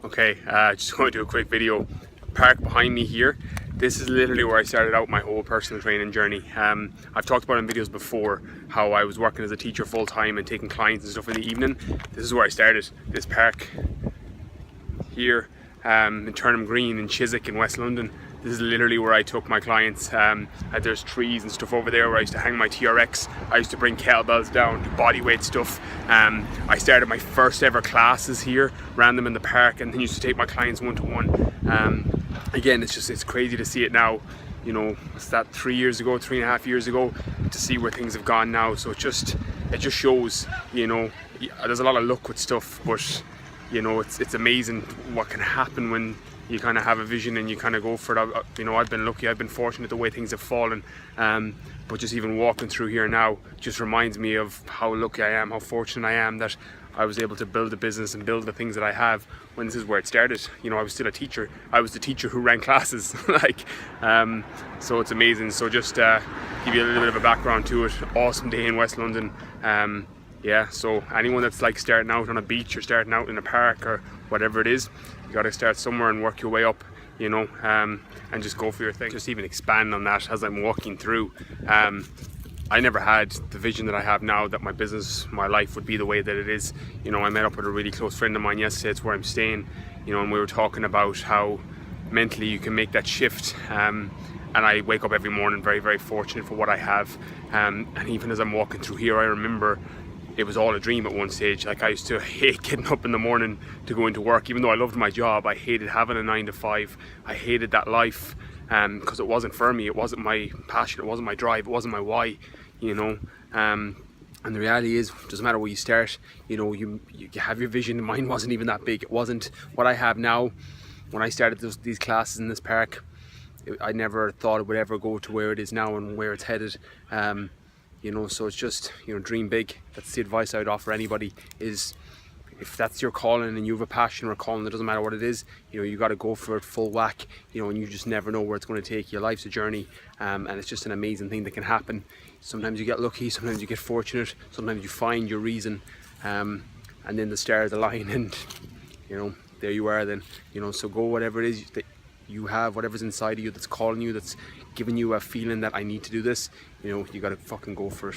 Okay, just going to do a quick video. Park behind me here. This is literally where I started out my whole personal training journey. I've talked about in videos before how I was working as a teacher full time and taking clients and stuff in the evening. This is where I started. This park here in Turnham Green in Chiswick in West London. This is literally where I took my clients. There's trees and stuff over there where I used to hang my TRX. I used to bring kettlebells down, do body weight stuff. I started my first ever classes here, ran them in the park, and then used to take my clients one-to-one. Again, it's crazy to see it now. You know, it's that 3.5 years ago, to see where things have gone now. So it just shows, you know, there's a lot of luck with stuff, but you know, it's amazing what can happen when you kind of have a vision and you kind of go for it. You know, I've been lucky, I've been fortunate the way things have fallen, but just even walking through here now just reminds me of how lucky I am, how fortunate I am that I was able to build a business and build the things that I have when this is where it started. You know, I was still a teacher. I was the teacher who ran classes. So it's amazing. So just give you a little bit of a background to it. Awesome day in West London. Yeah, so anyone that's like starting out on a beach or starting out in a park or whatever it is, you got to start somewhere and work your way up, you know, and just go for your thing. Just even expand on that as I'm walking through. I never had the vision that I have now, that my business, my life would be the way that it is. You know, I met up with a really close friend of mine yesterday. It's where I'm staying, you know, and we were talking about how mentally you can make that shift. And I wake up every morning very, very fortunate for what I have. And even as I'm walking through here, I remember it was all a dream at one stage. Like, I used to hate getting up in the morning to go into work. Even though I loved my job, I hated having a 9 to 5. I hated that life because it wasn't for me. It wasn't my passion. It wasn't my drive. It wasn't my why, you know. And the reality is, it doesn't matter where you start, you know, you have your vision. Mine wasn't even that big. It wasn't what I have now. When I started these classes in this park, I never thought it would ever go to where it is now and where it's headed. You know, so it's just, you know, dream big. That's the advice I would offer anybody, is if that's your calling and you have a passion or a calling, it doesn't matter what it is, you know, you got to go for it full whack, you know, and you just never know where it's going to take you. Life's a journey, and it's just an amazing thing that can happen. Sometimes you get lucky, sometimes you get fortunate, sometimes you find your reason, and then the stars align and, you know, there you are then, you know. So go whatever it is that you have, whatever's inside of you that's calling you, that's giving you a feeling that I need to do this, you know, you got to fucking go for it.